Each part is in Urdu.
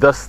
10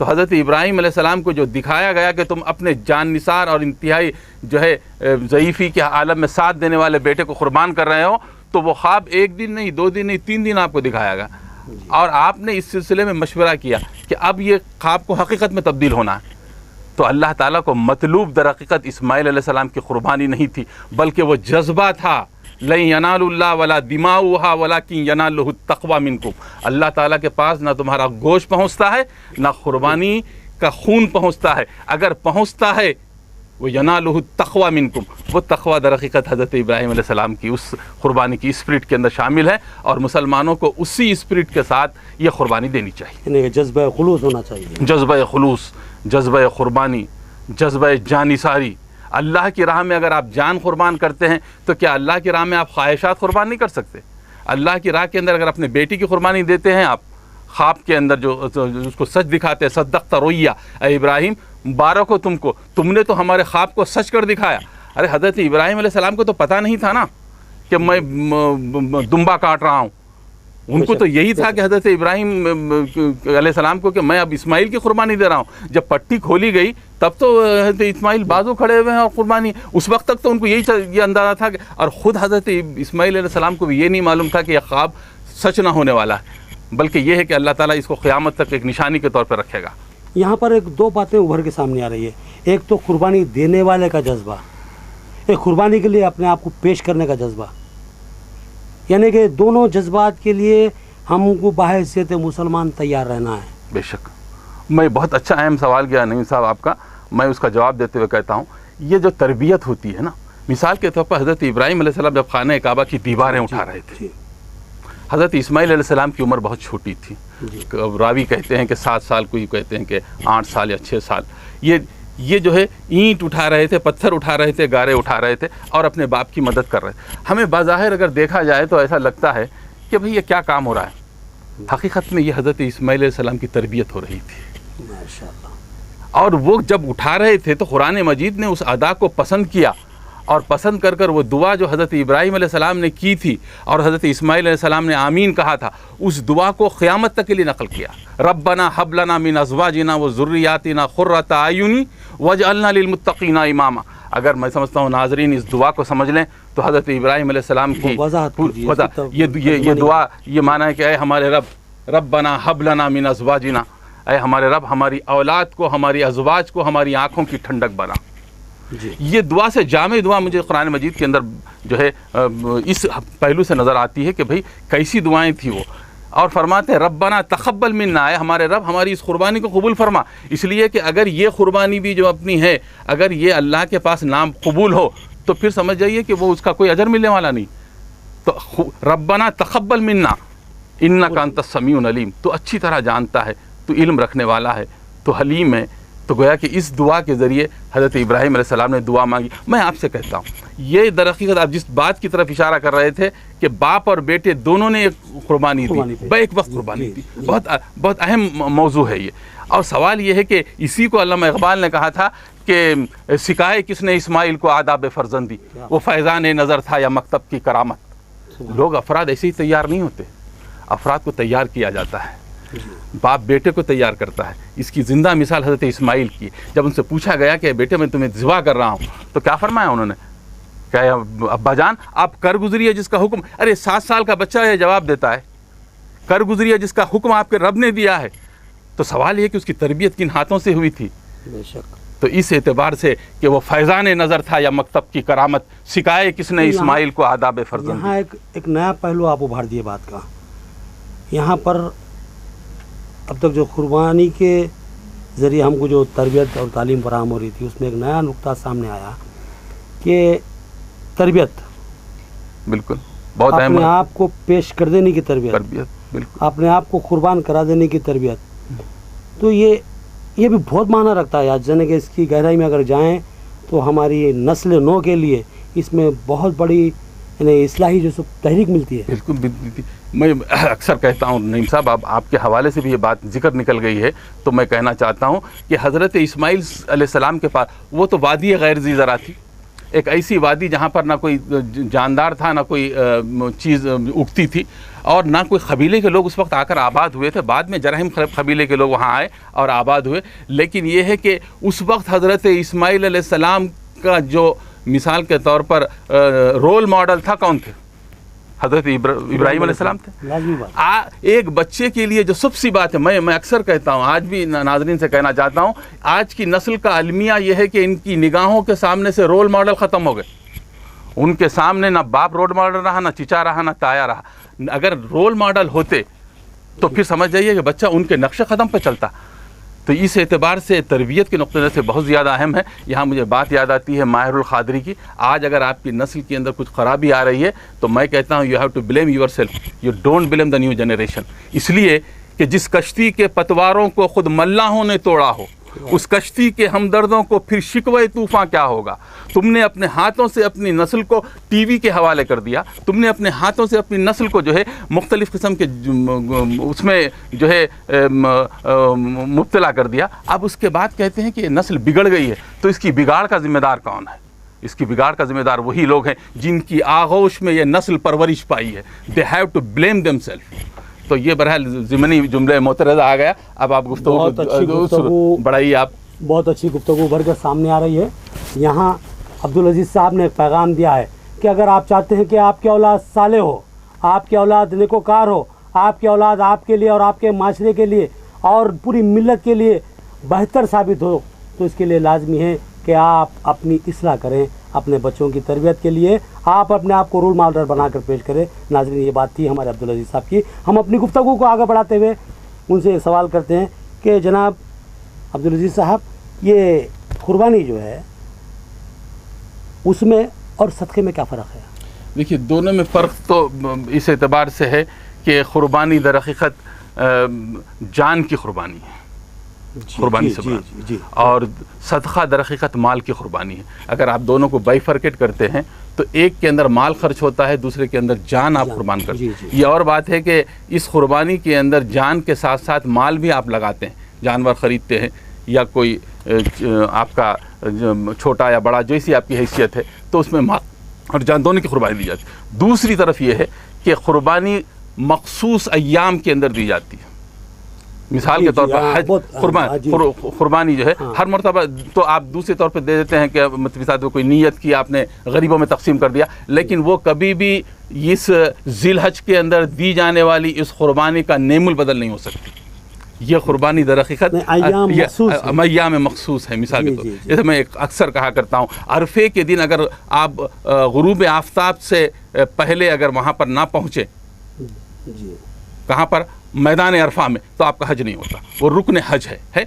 تو حضرت ابراہیم علیہ السلام کو جو دکھایا گیا کہ تم اپنے جان نثار اور انتہائی جو ہے ضعیفی کے عالم میں ساتھ دینے والے بیٹے کو قربان کر رہے ہو، تو وہ خواب 1 دن نہیں، 2 دن نہیں، 3 دن آپ کو دکھایا گیا، اور آپ نے اس سلسلے میں مشورہ کیا کہ اب یہ خواب کو حقیقت میں تبدیل ہونا ہے۔ تو اللہ تعالیٰ کو مطلوب در حقیقت اسماعیل علیہ السلام کی قربانی نہیں تھی، بلکہ وہ جذبہ تھا، لَن يَنَالُ اللَّهَ وَلَا دِمَاؤُهَا وَلَكِنْ يَنَالُهُ التَّقْوَى مِنْكُمْ۔ اللہ تعالیٰ کے پاس نہ تمہارا گوشت پہنچتا ہے، نہ قربانی کا خون پہنچتا ہے، اگر پہنچتا ہے وہ يَنَالُهُ التَّقْوَى مِنْكُمْ، وہ تقویٰ در حقیقت حضرت ابراہیم علیہ السلام کی اس قربانی کی اسپرٹ کے اندر شامل ہے، اور مسلمانوں کو اسی اسپرٹ کے ساتھ یہ قربانی دینی چاہیے۔ یعنی کہ جذبہ خلوص ہونا چاہیے، جذبہ خلوص، جذبہ قربانی، جذبہ جانثاری۔ اللہ کی راہ میں اگر آپ جان قربان کرتے ہیں تو کیا اللہ کی راہ میں آپ خواہشات قربان نہیں کر سکتے؟ اللہ کی راہ کے اندر اگر اپنے بیٹی کی قربانی دیتے ہیں آپ، خواب کے اندر جو اس کو سچ دکھاتے ہیں، صدقت رؤیا، اے ابراہیم مبارک ہو تم نے تو ہمارے خواب کو سچ کر دکھایا۔ ارے حضرت ابراہیم علیہ السلام کو تو پتہ نہیں تھا نا کہ میں دمبا کاٹ رہا ہوں، ان کو تو یہی تھا کہ حضرت ابراہیم علیہ السلام کو کہ میں اب اسماعیل کی قربانی دے رہا ہوں۔ جب پٹی کھولی گئی تب تو حضرت اسماعیل بازو کھڑے ہوئے ہیں اور قربانی، اس وقت تک تو ان کو یہ اندازہ تھا کہ، اور خود حضرت اسماعیل علیہ السلام کو بھی یہ نہیں معلوم تھا کہ یہ خواب سچ نہ ہونے والا ہے، بلکہ یہ ہے کہ اللہ تعالیٰ اس کو قیامت تک ایک نشانی کے طور پر رکھے گا۔ یہاں پر 2 باتیں ابھر کے سامنے آ رہی ہے، ایک تو قربانی دینے والے کا جذبہ، ایک قربانی کے لیے اپنے آپ کو پیش کرنے کا جذبہ، یعنی کہ دونوں جذبات کے لیے ہم کو بحیثیت مسلمان تیار رہنا ہے۔ بے شک، میں بہت اچھا اہم سوال کیا نعیم صاحب آپ کا، میں اس کا جواب دیتے ہوئے کہتا ہوں، یہ جو تربیت ہوتی ہے نا، مثال کے طور پر حضرت ابراہیم علیہ السلام جب خانہ کعبہ کی دیواریں اٹھا رہے تھے، حضرت اسماعیل علیہ السلام کی عمر بہت چھوٹی تھی، راوی کہتے ہیں کہ 7 سال، کوئی کہتے ہیں کہ 8 سال یا 6 سال، یہ جو ہے اینٹ اٹھا رہے تھے، پتھر اٹھا رہے تھے، گارے اٹھا رہے تھے، اور اپنے باپ کی مدد کر رہے تھے۔ ہمیں بظاہر اگر دیکھا جائے تو ایسا لگتا ہے کہ بھئی یہ کیا کام ہو رہا ہے، حقیقت میں یہ حضرت اسماعیل علیہ السلام کی تربیت ہو رہی تھی، ماشاءاللہ۔ اور وہ جب اٹھا رہے تھے تو قرآن مجید نے اس ادا کو پسند کیا، اور پسند کر کر وہ دعا جو حضرت ابراہیم علیہ السلام نے کی تھی اور حضرت اسماعیل علیہ السلام نے آمین کہا تھا، اس دعا کو قیامت تک کے لیے نقل کیا۔ ربنا حب لنا من ازواجنا وذریاتنا قرۃ اعین واجعلنا للمتقین اماما۔ اگر میں سمجھتا ہوں ناظرین اس دعا کو سمجھ لیں تو حضرت ابراہیم علیہ السلام کی یہ دعا، یہ معنی ہے کہ اے ہمارے رب، ربنا حب لنا من ازواجنا، اے ہمارے رب ہماری اولاد کو، ہماری ازواج کو ہماری آنکھوں کی ٹھنڈک بنا۔ یہ دعا سے جامع دعا مجھے قرآن مجید کے اندر جو ہے اس پہلو سے نظر آتی ہے کہ بھئی کیسی دعائیں تھیں وہ، اور فرماتے ہیں ربنا تقبل منا، اے ہمارے رب ہماری اس قربانی کو قبول فرما، اس لیے کہ اگر یہ قربانی بھی جو اپنی ہے اگر یہ اللہ کے پاس نام قبول ہو تو پھر سمجھ جائیے کہ وہ اس کا کوئی اجر ملنے والا نہیں۔ تو ربنا تقبل منا انک انت السمیع العلیم، تو اچھی طرح جانتا ہے، تو علم رکھنے والا ہے، تو حلیم ہے۔ تو گویا کہ اس دعا کے ذریعے حضرت ابراہیم علیہ السلام نے دعا مانگی۔ میں آپ سے کہتا ہوں یہ در حقیقت آپ جس بات کی طرف اشارہ کر رہے تھے کہ باپ اور بیٹے دونوں نے ایک قربانی دی، ایک وقت قربانی دی، بہت اہم موضوع ہے یہ۔ اور سوال یہ ہے کہ اسی کو علامہ اقبال نے کہا تھا کہ سکھائے کس نے اسماعیل کو آداب فرزندی، وہ فیضان نظر تھا یا مکتب کی کرامت۔ لوگ افراد ایسے ہی تیار نہیں ہوتے، افراد کو تیار کیا جاتا ہے، باپ بیٹے کو تیار کرتا ہے۔ اس کی زندہ مثال حضرت اسماعیل کی۔ جب ان سے پوچھا گیا کہ بیٹے میں تمہیں ذبح کر رہا ہوں تو کیا فرمایا انہوں نے؟ کہ ابا جان آپ کر گزریے جس کا حکم، ارے 7 سال کا بچہ یہ جواب دیتا ہے، کر گزریے جس کا حکم آپ کے رب نے دیا ہے۔ تو سوال یہ کہ اس کی تربیت کن ہاتھوں سے ہوئی تھی؟ بے شک۔ تو اس اعتبار سے کہ وہ فیضان نظر تھا یا مکتب کی کرامت، سکھائے کس نے اسماعیل کو آداب فرزندی۔ یہاں ایک نیا پہلو آپ ابھار دیے بات کا۔ یہاں پر اب تک جو قربانی کے ذریعے ہم کو جو تربیت اور تعلیم فراہم ہو رہی تھی، اس میں ایک نیا نقطہ سامنے آیا کہ تربیت، بالکل بہت اہم، اپنے آپ کو پیش کر دینے کی تربیت، بالکل اپنے آپ کو قربان کرا دینے کی تربیت۔ تو یہ بھی بہت معنی رکھتا ہے آج، یعنی کہ اس کی گہرائی میں اگر جائیں تو ہماری نسل نو کے لیے اس میں بہت بڑی یعنی اصلاحی جو تحریک ملتی ہے۔ بالکل، میں اکثر کہتا ہوں نعیم صاحب، آپ کے حوالے سے بھی یہ بات ذکر نکل گئی ہے تو میں کہنا چاہتا ہوں کہ حضرت اسماعیل علیہ السلام کے پاس وہ تو وادی غیر ذی زرع تھی، ایک ایسی وادی جہاں پر نہ کوئی جاندار تھا، نہ کوئی چیز اگتی تھی، اور نہ کوئی قبیلے کے لوگ اس وقت آ کر آباد ہوئے تھے. بعد میں جرہم قبیلے کے لوگ وہاں آئے اور آباد ہوئے. لیکن یہ ہے کہ اس وقت حضرت اسماعیل علیہ السلام کا جو مثال کے طور پر رول ماڈل تھا، کون تھے؟ حضرت ابراہیم علیہ السلام تھے. لازمی بات. ایک بچے کے لیے جو سب سی بات ہے، میں اکثر کہتا ہوں، آج بھی ناظرین سے کہنا چاہتا ہوں، آج کی نسل کا المیہ یہ ہے کہ ان کی نگاہوں کے سامنے سے رول ماڈل ختم ہو گئے. ان کے سامنے نہ باپ رول ماڈل رہا، نہ چچا رہا، نہ تایا رہا. اگر رول ماڈل ہوتے تو پھر سمجھ جائیے کہ بچہ ان کے نقش قدم پہ چلتا. تو اس اعتبار سے تربیت کے نقطہ نظر سے بہت زیادہ اہم ہے. یہاں مجھے بات یاد آتی ہے ماہر القادری کی. آج اگر آپ کی نسل کے اندر کچھ خرابی آ رہی ہے تو میں کہتا ہوں you have to blame yourself, you don't blame the new generation. اس لیے کہ جس کشتی کے پتواروں کو خود ملاحوں نے توڑا ہو، اس کشتی کے ہمدردوں کو پھر شکوہ طوفاں کیا ہوگا. تم نے اپنے ہاتھوں سے اپنی نسل کو ٹی وی کے حوالے کر دیا، تم نے اپنے ہاتھوں سے اپنی نسل کو جو ہے مختلف قسم کے اس میں جو ہے مبتلا کر دیا. اب اس کے بعد کہتے ہیں کہ یہ نسل بگڑ گئی ہے، تو اس کی بگاڑ کا ذمہ دار کون ہے؟ اس کی بگاڑ کا ذمہ دار وہی لوگ ہیں جن کی آغوش میں یہ نسل پرورش پائی ہے. They have to blame them self. تو یہ بہرحال ضمنی جملے معترضہ آ گیا. اب آپ گفتگو بڑھائیے. آپ بہت اچھی گفتگو بھر کر سامنے آ رہی ہے. یہاں عبدالعزیز صاحب نے ایک پیغام دیا ہے کہ اگر آپ چاہتے ہیں کہ آپ کی اولاد صالح ہو، آپ کی اولاد نیکوکار ہو، آپ کی اولاد آپ کے لیے اور آپ کے معاشرے کے لیے اور پوری ملت کے لیے بہتر ثابت ہو، تو اس کے لیے لازمی ہے کہ آپ اپنی اصلاح کریں. اپنے بچوں کی تربیت کے لیے آپ اپنے آپ کو رول ماڈل بنا کر پیش کریں. ناظرین، یہ بات تھی ہمارے عبدالعزیز صاحب کی. ہم اپنی گفتگو کو آگے بڑھاتے ہوئے ان سے ایک سوال کرتے ہیں کہ جناب عبدالعزیز صاحب، یہ قربانی جو ہے اس میں اور صدقے میں کیا فرق ہے؟ دیکھیے، دونوں میں فرق تو اس اعتبار سے ہے کہ قربانی در حقیقت جان کی قربانی ہے، قربانی سے مراد، اور صدقہ در حقیقت مال کی قربانی ہے. اگر آپ دونوں کو بائیفرکیٹ کرتے ہیں تو ایک کے اندر مال خرچ ہوتا ہے، دوسرے کے اندر جان آپ قربان کرتے ہیں. یہ اور بات ہے کہ اس قربانی کے اندر جان کے ساتھ ساتھ مال بھی آپ لگاتے ہیں، جانور خریدتے ہیں یا کوئی آپ کا چھوٹا یا بڑا جیسی آپ کی حیثیت ہے، تو اس میں مال اور جان دونوں کی قربانی دی جاتی ہے. دوسری طرف یہ ہے کہ قربانی مخصوص ایام کے اندر دی جاتی ہے. مثال کے طور پر حج قربانی جو ہے ہر مرتبہ تو آپ دوسرے طور پہ دے دیتے ہیں کہ مثال کوئی نیت کی آپ نے غریبوں میں تقسیم کر دیا، لیکن وہ کبھی بھی اس ذی الحج کے اندر دی جانے والی اس قربانی کا نیم البدل نہیں ہو سکتی. یہ قربانی در حقیقت ایام مخصوص ہے. مثال کے طور پر جیسے میں اکثر کہا کرتا ہوں، عرفے کے دن اگر آپ غروب آفتاب سے پہلے اگر وہاں پر نہ پہنچے، کہاں پر؟ میدان عرفہ میں، تو آپ کا حج نہیں ہوتا. وہ رکن حج ہے.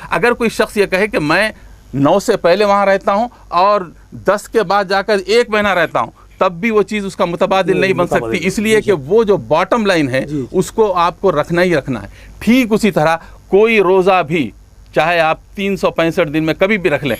اگر کوئی شخص یہ کہے کہ میں 9 سے پہلے وہاں رہتا ہوں اور 10 کے بعد جا کر 1 مہینہ رہتا ہوں، تب بھی وہ چیز اس کا متبادل نہیں بن سکتی، اس لیے کہ وہ جو باٹم لائن ہے اس کو آپ کو رکھنا ہی رکھنا ہے. ٹھیک اسی طرح کوئی روزہ بھی چاہے آپ 365 دن میں کبھی بھی رکھ لیں،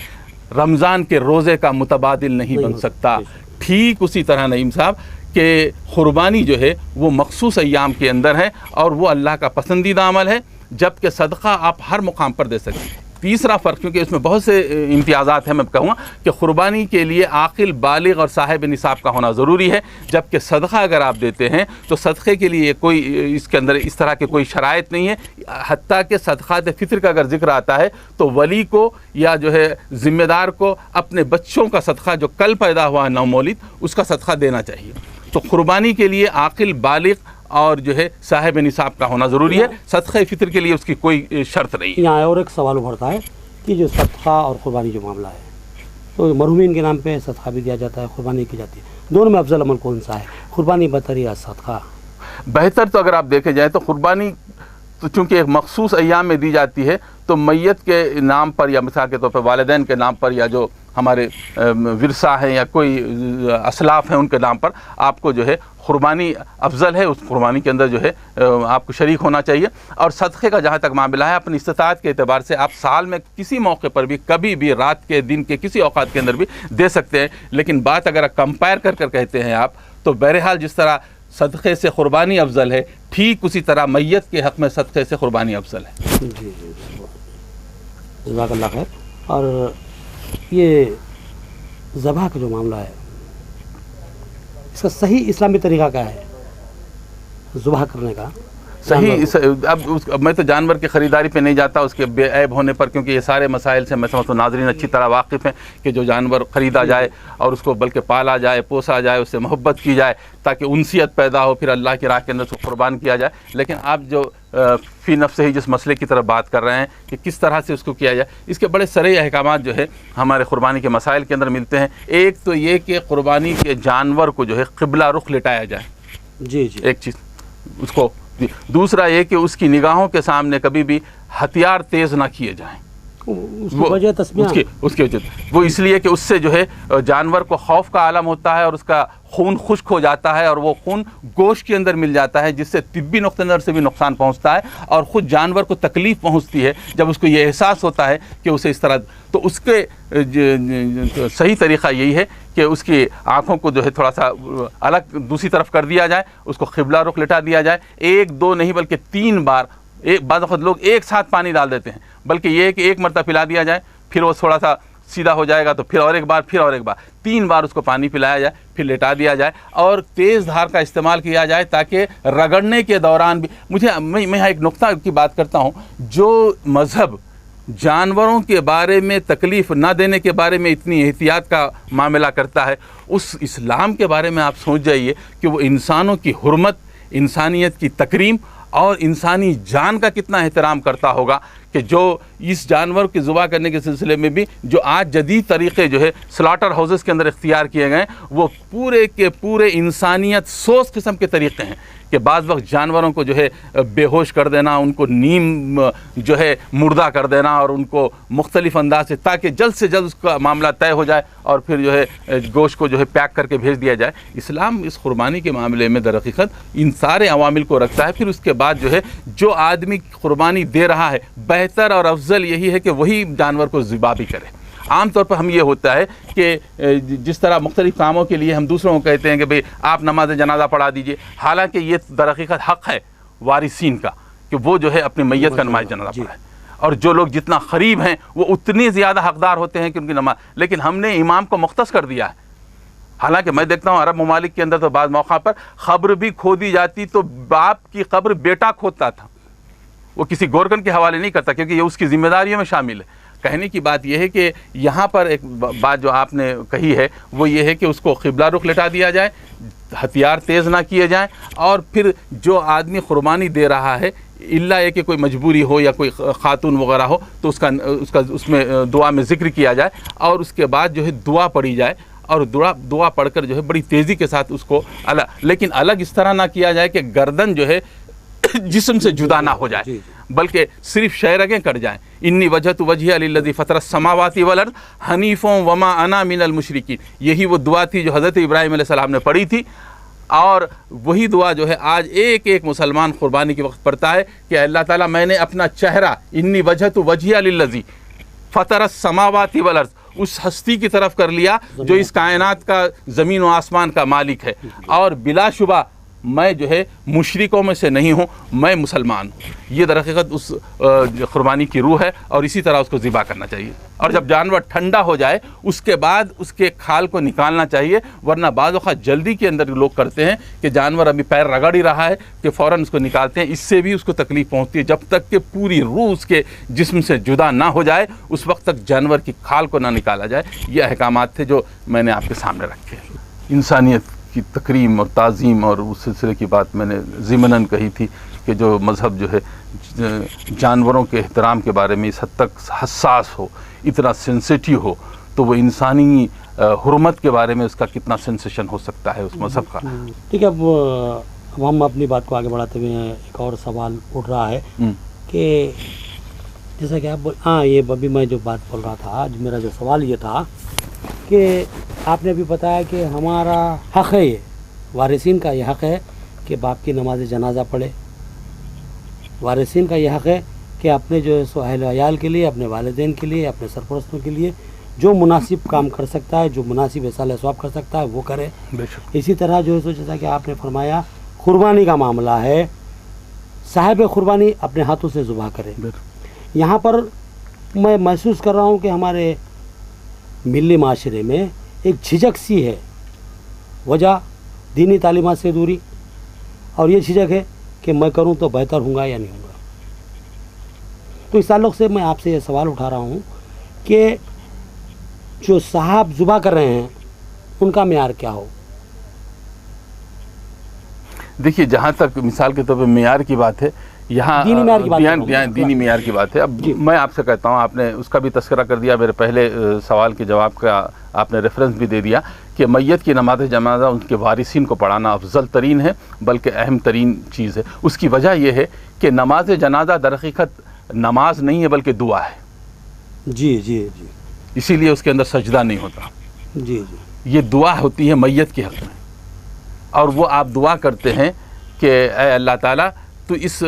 رمضان کے روزے کا متبادل نہیں بن سکتا. ٹھیک اسی طرح نعیم صاحب کہ قربانی جو ہے وہ مخصوص ایام کے اندر ہے اور وہ اللہ کا پسندیدہ عمل ہے، جبکہ صدقہ آپ ہر مقام پر دے سکتے ہیں. تیسرا فرق، کیونکہ اس میں بہت سے امتیازات ہیں، میں کہوں گا کہ قربانی کے لیے عاقل، بالغ اور صاحب نصاب کا ہونا ضروری ہے، جبکہ صدقہ اگر آپ دیتے ہیں تو صدقے کے لیے کوئی اس کے اندر اس طرح کے کوئی شرائط نہیں ہے. حتیٰ کہ صدقات فطر کا اگر ذکر آتا ہے تو ولی کو یا جو ہے ذمہ دار کو اپنے بچوں کا صدقہ جو کل پیدا ہوا ہے نومولد، اس کا صدقہ دینا چاہیے. تو قربانی کے لیے عاقل، بالغ اور جو ہے صاحب نصاب کا ہونا ضروری ہے. صدقہ فطر کے لیے اس کی کوئی شرط نہیں ہے. یہاں اور ایک سوال ابھرتا ہے کہ جو صدقہ اور قربانی جو معاملہ ہے، تو مرحومین کے نام پہ صدقہ بھی دیا جاتا ہے، قربانی کی جاتی ہے. دونوں میں افضل عمل کون سا ہے؟ قربانی بہتر یا صدقہ؟ بہتر تو اگر آپ دیکھے جائیں تو قربانی تو چونکہ ایک مخصوص ایام میں دی جاتی ہے، تو میت کے نام پر یا مثال کے طور پر والدین کے نام پر یا جو ہمارے ورثہ ہیں یا کوئی اسلاف ہیں ان کے نام پر آپ کو جو ہے قربانی افضل ہے. اس قربانی کے اندر جو ہے آپ کو شریک ہونا چاہیے. اور صدقے کا جہاں تک معاملہ ہے، اپنی استطاعت کے اعتبار سے آپ سال میں کسی موقع پر بھی، کبھی بھی، رات کے، دن کے کسی اوقات کے اندر بھی دے سکتے ہیں. لیکن بات اگر کمپائر کر کر کہتے ہیں آپ، تو بہرحال جس طرح صدقے سے قربانی افضل ہے، ٹھیک اسی طرح میت کے حق میں صدقے سے قربانی افضل ہے. جی جی، جزاک اللہ خیر. اور یہ ذبح کا جو معاملہ ہے اس کا صحیح اسلامی طریقہ کیا ہے ذبح کرنے کا؟ صحیح اب میں تو جانور کی خریداری پہ نہیں جاتا اس کے بے عیب ہونے پر، کیونکہ یہ سارے مسائل سے میں سمجھتا ہوں ناظرین اچھی طرح واقف ہیں کہ جو جانور خریدا جائے اور اس کو بلکہ پالا جائے، پوسا جائے، اس سے محبت کی جائے تاکہ انسیت پیدا ہو، پھر اللہ کی راہ کے اندر اس کو قربان کیا جائے. لیکن آپ جو فی نفس ہی جس مسئلے کی طرف بات کر رہے ہیں کہ کس طرح سے اس کو کیا جائے، اس کے بڑے سرے احکامات جو ہے ہمارے قربانی کے مسائل کے اندر ملتے ہیں. ایک تو یہ کہ قربانی کے جانور کو جو ہے قبلہ رخ لٹایا جائے، جی ایک چیز اس کو. دوسرا یہ کہ اس کی نگاہوں کے سامنے کبھی بھی ہتھیار تیز نہ کیے جائیں. اس کی وجہ تسمیہ اس کی وجہ وہ اس لیے کہ اس سے جو ہے جانور کو خوف کا عالم ہوتا ہے اور اس کا خون خشک ہو جاتا ہے اور وہ خون گوشت کے اندر مل جاتا ہے، جس سے طبی نقطہ نظر سے بھی نقصان پہنچتا ہے اور خود جانور کو تکلیف پہنچتی ہے جب اس کو یہ احساس ہوتا ہے کہ اسے اس طرح. تو اس کے صحیح طریقہ یہی ہے کہ اس کی آنکھوں کو جو ہے تھوڑا سا الگ دوسری طرف کر دیا جائے، اس کو قبلہ رخ لٹا دیا جائے. 1 2 نہیں بلکہ 3 بار. بعض وقت لوگ ایک ساتھ پانی ڈال دیتے ہیں، بلکہ یہ ہے کہ ایک مرتبہ پلا دیا جائے، پھر وہ تھوڑا سا سیدھا ہو جائے گا تو پھر اور ایک بار، پھر اور ایک بار، 3 بار اس کو پانی پلایا جائے، پھر لٹا دیا جائے اور تیز دھار کا استعمال کیا جائے تاکہ رگڑنے کے دوران بھی میں ایک نقطہ کی بات کرتا ہوں. جو مذہب جانوروں کے بارے میں تکلیف نہ دینے کے بارے میں اتنی احتیاط کا معاملہ کرتا ہے، اس اسلام کے بارے میں آپ سوچ جائیے کہ وہ انسانوں کی حرمت، انسانیت کی تکریم اور انسانی جان کا کتنا احترام کرتا ہوگا کہ جو اس جانور کی ذبح کرنے کے سلسلے میں بھی جو آج جدید طریقے جو ہے سلاٹر ہاؤسز کے اندر اختیار کیے گئے وہ پورے کے پورے انسانیت سوز قسم کے طریقے ہیں کہ بعض وقت جانوروں کو جو ہے بے ہوش کر دینا، ان کو نیم جو ہے مردہ کر دینا اور ان کو مختلف انداز سے تاکہ جلد سے جلد اس کا معاملہ طے ہو جائے اور پھر جو ہے گوشت کو جو ہے پیک کر کے بھیج دیا جائے. اسلام اس قربانی کے معاملے میں در حقیقت ان سارے عوامل کو رکھتا ہے. پھر اس کے بعد جو ہے جو آدمی قربانی دے رہا ہے بہتر اور افضل یہی ہے کہ وہی جانور کو ذبح بھی کرے. عام طور پر ہم یہ ہوتا ہے کہ جس طرح مختلف کاموں کے لیے ہم دوسروں کو کہتے ہیں کہ بھئی آپ نماز جنازہ پڑھا دیجئے، حالانکہ یہ در حقیقت حق ہے وارثین کا کہ وہ جو ہے اپنی میت کا نماز جنازہ پڑھائے، اور جو لوگ جتنا قریب ہیں وہ اتنے زیادہ حقدار ہوتے ہیں کہ ان کی نماز. لیکن ہم نے امام کو مختص کر دیا ہے. حالانکہ میں دیکھتا ہوں عرب ممالک کے اندر تو بعض موقع پر قبر بھی کھودی جاتی تو باپ کی قبر بیٹا کھودتا تھا، وہ کسی گورکن کے حوالے نہیں کرتا کیونکہ یہ اس کی ذمہ داریوں میں شامل ہے. کہنے کی بات یہ ہے کہ یہاں پر ایک بات جو آپ نے کہی ہے وہ یہ ہے کہ اس کو قبلہ رخ لٹا دیا جائے، ہتھیار تیز نہ کیے جائیں، اور پھر جو آدمی قربانی دے رہا ہے الا یہ کہ کوئی مجبوری ہو یا کوئی خاتون وغیرہ ہو تو اس میں دعا میں ذکر کیا جائے اور اس کے بعد جو ہے دعا پڑھی جائے اور دعا پڑھ کر جو ہے بڑی تیزی کے ساتھ اس کو لیکن الگ اس طرح نہ کیا جائے کہ گردن جو ہے جسم سے جدا نہ ہو جائے بلکہ صرف شہرگیں کٹ جائیں. انی وجہت وجہی للذی فطر السماوات والارض حنیفا وما انا من المشرکین. یہی وہ دعا تھی جو حضرت ابراہیم علیہ السلام نے پڑھی تھی، اور وہی دعا جو ہے آج ایک ایک مسلمان قربانی کے وقت پڑھتا ہے کہ اللہ تعالیٰ میں نے اپنا چہرہ انی وجہت وجہی للذی فطر السماوات والارض اس ہستی کی طرف کر لیا جو اس کائنات کا زمین و آسمان کا مالک ہے، اور بلا شبہ میں جو ہے مشرکوں میں سے نہیں ہوں، میں مسلمان ہوں. یہ در حقیقت اس قربانی کی روح ہے اور اسی طرح اس کو ذبح کرنا چاہیے. اور جب جانور ٹھنڈا ہو جائے اس کے بعد اس کے کھال کو نکالنا چاہیے، ورنہ بعض اوقات جلدی کے اندر لوگ کرتے ہیں کہ جانور ابھی پیر رگڑ ہی رہا ہے کہ فوراً اس کو نکالتے ہیں. اس سے بھی اس کو تکلیف پہنچتی ہے. جب تک کہ پوری روح اس کے جسم سے جدا نہ ہو جائے اس وقت تک جانور کی کھال کو نہ نکالا جائے. یہ احکامات تھے جو میں نے آپ کے سامنے رکھے. انسانیت کی تکریم اور تعظیم اور اس سلسلے کی بات میں نے ضمناً کہی تھی کہ جو مذہب جو ہے جانوروں کے احترام کے بارے میں اس حد تک حساس ہو، اتنا سینسیٹیو ہو، تو وہ انسانی حرمت کے بارے میں اس کا کتنا سینسیشن ہو سکتا ہے اس مذہب کا. ٹھیک ہے، اب ہم اپنی بات کو آگے بڑھاتے ہوئے ایک اور سوال اٹھ رہا ہے کہ جیسا کہ آپ یہ ابھی میں جو بات بول رہا تھا، آج میرا جو سوال یہ تھا کہ آپ نے ابھی بتایا کہ ہمارا حق ہے، یہ وارثین کا یہ حق ہے کہ باپ کی نماز جنازہ پڑھے. وارثین کا یہ حق ہے کہ اپنے جو ہے سو اہل و عیال کے لیے، اپنے والدین کے لیے، اپنے سرپرستوں کے لیے جو مناسب کام کر سکتا ہے، جو مناسب اصالہ ثواب کر سکتا ہے وہ کرے. اسی طرح جو ہے سو جیسا کہ آپ نے فرمایا قربانی کا معاملہ ہے، صاحب قربانی اپنے ہاتھوں سے ذبح کرے. یہاں پر میں محسوس کر رہا ہوں کہ ہمارے ملی معاشرے میں ایک جھجک سی ہے. وجہ دینی تعلیمات سے دوری, اور یہ جھجک ہے کہ میں کروں تو بہتر ہوں گا یا نہیں ہوں گا. تو اس تعلق سے میں آپ سے یہ سوال اٹھا رہا ہوں کہ جو صاحب ذبح کر رہے ہیں ان کا معیار کیا ہو؟ دیکھیے جہاں تک مثال کے طور پہ معیار کی بات ہے, یہاں دینی معیار کی بات دینی معیار کی بات ہے. اب میں آپ سے کہتا ہوں, آپ نے اس کا بھی تذکرہ کر دیا, میرے پہلے سوال کے جواب کا آپ نے ریفرنس بھی دے دیا کہ میت کی نماز جنازہ ان کے وارثین کو پڑھانا افضل ترین ہے, بلکہ اہم ترین چیز ہے. اس کی وجہ یہ ہے کہ نماز جنازہ در حقیقت نماز نہیں ہے بلکہ دعا ہے. جی جی جی. اسی لیے اس کے اندر سجدہ نہیں ہوتا. جی جی. یہ دعا ہوتی ہے میت کے حق میں, اور وہ آپ دعا کرتے ہیں کہ اے اللہ تعالیٰ تو اس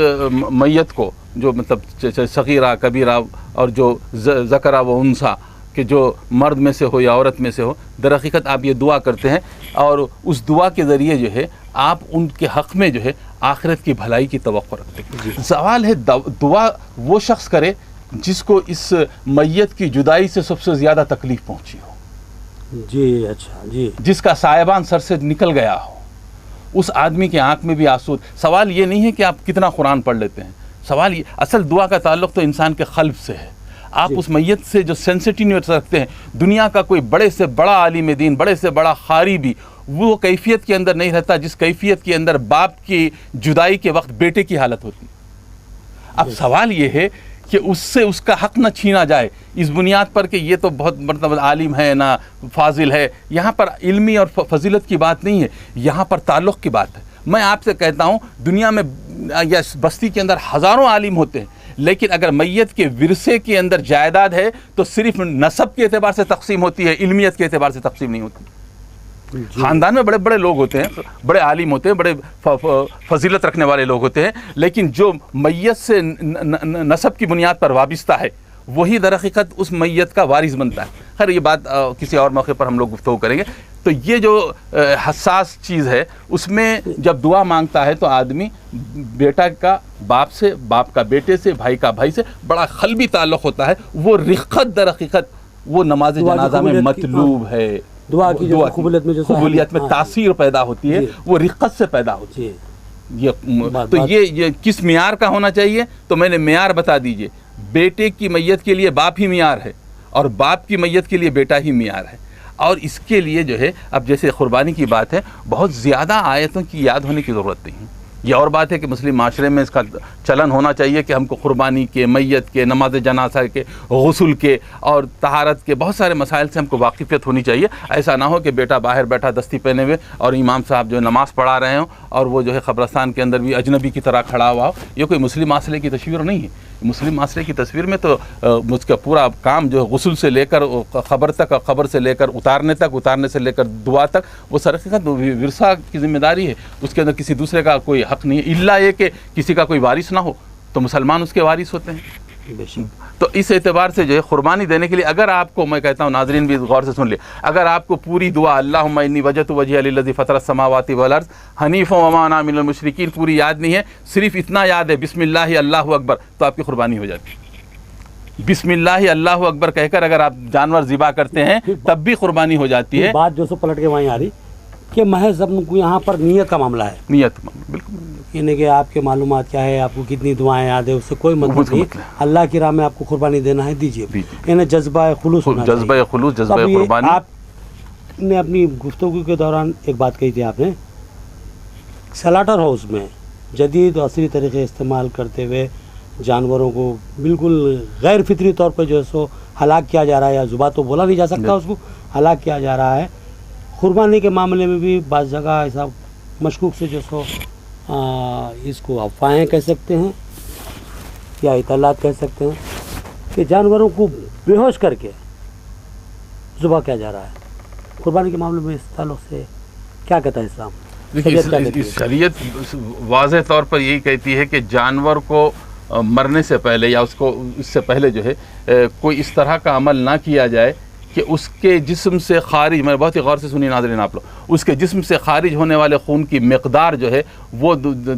میت کو جو مطلب صغیرہ کبیرہ اور جو ذکرہ و انثیٰ کہ جو مرد میں سے ہو یا عورت میں سے ہو, در حقیقت آپ یہ دعا کرتے ہیں, اور اس دعا کے ذریعے جو ہے آپ ان کے حق میں جو ہے آخرت کی بھلائی کی توقع رکھتے ہیں. سوال ہے دعا وہ شخص کرے جس کو اس میت کی جدائی سے سب سے زیادہ تکلیف پہنچی ہو. جی اچھا. جی. جس کا سایبان سر سے نکل گیا ہو, اس آدمی کے آنکھ میں بھی آنسو. سوال یہ نہیں ہے کہ آپ کتنا قرآن پڑھ لیتے ہیں, سوال یہ اصل دعا کا تعلق تو انسان کے قلب سے ہے. آپ اس میت سے جو سینسٹیونیٹ رکھتے ہیں, دنیا کا کوئی بڑے سے بڑا عالم دین, بڑے سے بڑا قاری بھی وہ کیفیت کے اندر نہیں رہتا جس کیفیت کے اندر باپ کی جدائی کے وقت بیٹے کی حالت ہوتی. اب سوال یہ ہے کہ اس سے اس کا حق نہ چھینا جائے اس بنیاد پر کہ یہ تو بہت مرتبہ عالم ہے نہ فاضل ہے. یہاں پر علمی اور فضیلت کی بات نہیں ہے, یہاں پر تعلق کی بات ہے. میں آپ سے کہتا ہوں دنیا میں یا بستی کے اندر ہزاروں عالم ہوتے ہیں, لیکن اگر میت کے ورثے کے اندر جائیداد ہے تو صرف نسب کے اعتبار سے تقسیم ہوتی ہے, علمیت کے اعتبار سے تقسیم نہیں ہوتی. خاندان میں بڑے بڑے لوگ ہوتے ہیں, بڑے عالم ہوتے ہیں, بڑے فضیلت رکھنے والے لوگ ہوتے ہیں, لیکن جو میت سے نسب کی بنیاد پر وابستہ ہے وہی در حقیقت اس میت کا وارث بنتا ہے. خیر یہ بات کسی اور موقع پر ہم لوگ گفتگو کریں گے. تو یہ جو حساس چیز ہے اس میں جب دعا مانگتا ہے تو آدمی بیٹا کا باپ سے, باپ کا بیٹے سے, بھائی کا بھائی سے بڑا قلبی تعلق ہوتا ہے. وہ رقت در حقیقت وہ نماز جنازہ میں مطلوب ہے. دعا کی جو قبولیت میں تاثیر پیدا ہوتی ہے وہ رقت سے پیدا ہوتی ہے. تو یہ کس معیار کا ہونا چاہیے؟ تو میں نے معیار بتا دیجئے. بیٹے کی میت کے لیے باپ ہی معیار ہے, اور باپ کی میت کے لیے بیٹا ہی معیار ہے. اور اس کے لیے جو ہے اب جیسے قربانی کی بات ہے, بہت زیادہ آیتوں کی یاد ہونے کی ضرورت نہیں ہے. یہ اور بات ہے کہ مسلم معاشرے میں اس کا چلن ہونا چاہیے کہ ہم کو قربانی کے, میت کے, نماز جنازہ کے, غسل کے اور طہارت کے بہت سارے مسائل سے ہم کو واقفیت ہونی چاہیے. ایسا نہ ہو کہ بیٹا باہر بیٹھا دستی پہنے ہوئے اور امام صاحب جو نماز پڑھا رہے ہوں اور وہ جو ہے قبرستان کے اندر بھی اجنبی کی طرح کھڑا ہوا ہو. یہ کوئی مسلم معاشرے کی تصویر نہیں ہے. مسلم معاشرے کی تصویر میں تو مجھ کا پورا کام جو ہے غسل سے لے کر قبر تک, اور قبر سے لے کر اتارنے تک, اتارنے سے لے کر دعا تک, وہ سر حقیقت ورثہ کی ذمہ داری ہے. اس کے اندر کسی دوسرے کا کوئی حق نہیں ہے, الا یہ کہ کسی کا کوئی وارث نہ ہو تو مسلمان اس کے وارث ہوتے ہیں. تو اس اعتبار سے جو ہے قربانی دینے کے لیے اگر آپ کو, میں کہتا ہوں ناظرین بھی غور سے سن لے, اگر آپ کو پوری دعا اللہم انی وجہت وجہی للذی فطر السماوات والارض حنیفا وما انا من المشرکین پوری یاد نہیں ہے, صرف اتنا یاد ہے بسم اللہ اللہ اکبر, تو آپ کی قربانی ہو جاتی ہے. بسم اللہ اللہ اکبر کہہ کر اگر آپ جانور ذبح کرتے ہیں تب بھی قربانی ہو جاتی ہے. بات جو سو پلٹ کے وہیں آ رہی کہ محض اب کو یہاں پر نیت کا معاملہ ہے. نیت بالکل, یعنی کہ آپ کے معلومات کیا ہے, آپ کو کتنی دعائیں یاد ہے, اس سے کوئی مطلب نہیں. اللہ کی راہ میں آپ کو قربانی دینا ہے, دیجیے. یعنی جذبہ خلوص ہونا چاہیے. جذبہ خلوص, جذبہ قربانی. آپ نے اپنی گفتگو کے دوران ایک بات کہی تھی آپ نے, سلاٹر ہاؤس میں جدید و عصری طریقے استعمال کرتے ہوئے جانوروں کو بالکل غیر فطری طور پر جو ہے سو ہلاک کیا جا رہا ہے, یا ذبح تو بولا نہیں جا سکتا, اس کو ہلاک کیا جا رہا ہے. قربانی کے معاملے میں بھی بعض جگہ ایسا مشکوک سے جو سو اس کو افواہیں کہہ سکتے ہیں یا اطلاعات کہہ سکتے ہیں کہ جانوروں کو بے ہوش کر کے ذبح کیا جا رہا ہے. قربانی کے معاملے میں اس تعلق سے کیا کہتا ہے اسلام؟ شریعت واضح طور پر یہی کہتی ہے کہ جانور کو مرنے سے پہلے یا اس سے پہلے جو ہے کوئی اس طرح کا عمل نہ کیا جائے کہ اس کے جسم سے خارج، میں بہت ہی غور سے سنیے ناظرین آپ لوگ، اس کے جسم سے خارج ہونے والے خون کی مقدار جو ہے وہ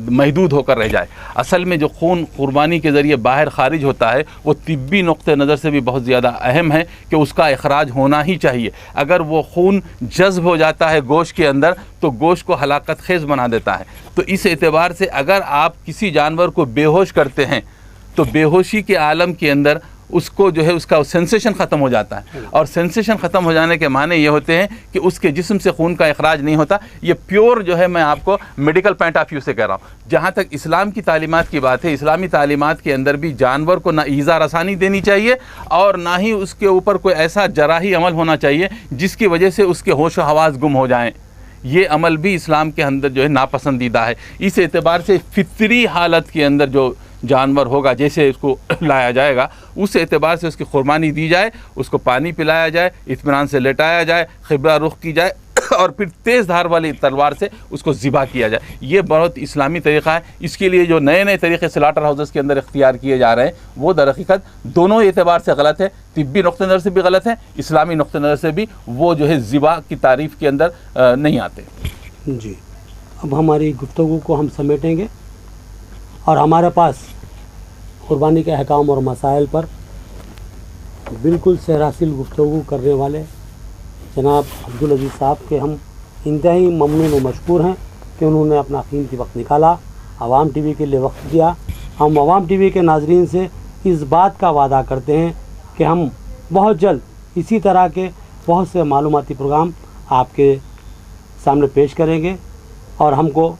محدود ہو کر رہ جائے۔ اصل میں جو خون قربانی کے ذریعے باہر خارج ہوتا ہے وہ طبی نقطہ نظر سے بھی بہت زیادہ اہم ہے کہ اس کا اخراج ہونا ہی چاہیے۔ اگر وہ خون جذب ہو جاتا ہے گوشت کے اندر تو گوشت کو ہلاکت خیز بنا دیتا ہے۔ تو اس اعتبار سے اگر آپ کسی جانور کو بے ہوش کرتے ہیں تو بے ہوشی کے عالم کے اندر اس کو جو ہے اس کا سینسیشن ختم ہو جاتا ہے، اور سینسیشن ختم ہو جانے کے معنی یہ ہوتے ہیں کہ اس کے جسم سے خون کا اخراج نہیں ہوتا۔ یہ پیور جو ہے میں آپ کو میڈیکل پوائنٹ آف ویو سے کہہ رہا ہوں۔ جہاں تک اسلام کی تعلیمات کی بات ہے، اسلامی تعلیمات کے اندر بھی جانور کو نہ ایذا رسانی دینی چاہیے اور نہ ہی اس کے اوپر کوئی ایسا جراحی عمل ہونا چاہیے جس کی وجہ سے اس کے ہوش و حواس گم ہو جائیں۔ یہ عمل بھی اسلام کے اندر جو ہے ناپسندیدہ ہے۔ اس اعتبار سے فطری حالت کے اندر جو جانور ہوگا، جیسے اس کو لایا جائے گا، اس اعتبار سے اس کی قربانی دی جائے، اس کو پانی پلایا جائے، اطمینان سے لٹایا جائے، قبلہ رخ کی جائے اور پھر تیز دھار والی تلوار سے اس کو ذبح کیا جائے۔ یہ بہت اسلامی طریقہ ہے۔ اس کے لیے جو نئے نئے طریقے سلاٹر ہاؤسز کے اندر اختیار کیے جا رہے ہیں وہ در حقیقت دونوں اعتبار سے غلط ہے، طبی نقطہ نظر سے بھی غلط ہے، اسلامی نقطہ نظر سے بھی وہ جو ہے ذبح کی تعریف کے اندر نہیں آتے۔ جی، اب ہماری گفتگو کو ہم سمیٹیں گے اور ہمارے پاس قربانی کے احکام اور مسائل پر بالکل سیرحاصل گفتگو کرنے والے جناب عبدالعزیز صاحب کے ہم انتہائی ممنون و مشکور ہیں کہ انہوں نے اپنا قیمتی وقت نکالا، عوام ٹی وی کے لیے وقت دیا۔ ہم عوام ٹی وی کے ناظرین سے اس بات کا وعدہ کرتے ہیں کہ ہم بہت جلد اسی طرح کے بہت سے معلوماتی پروگرام آپ کے سامنے پیش کریں گے، اور ہم کو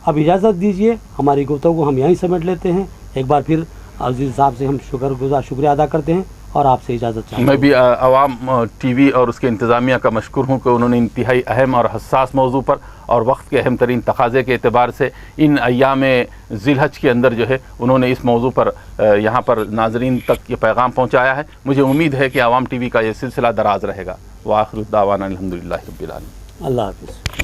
اب اجازت دیجیے، ہماری گفتگو ہم یہیں سمیٹ لیتے ہیں۔ ایک بار پھر عزیز صاحب سے ہم شکریہ ادا کرتے ہیں اور آپ سے اجازت چاہتے ہیں۔ میں بھی عوام ٹی وی اور اس کے انتظامیہ کا مشکور ہوں کہ انہوں نے انتہائی اہم اور حساس موضوع پر اور وقت کے اہم ترین تقاضے کے اعتبار سے ان ایام ذی الحج کے اندر جو ہے انہوں نے اس موضوع پر یہاں پر ناظرین تک یہ پیغام پہنچایا ہے۔ مجھے امید ہے کہ عوام ٹی وی کا یہ سلسلہ دراز رہے گا۔ وآخر دعوانا الحمدللہ رب العالمین۔ اللہ حافظ۔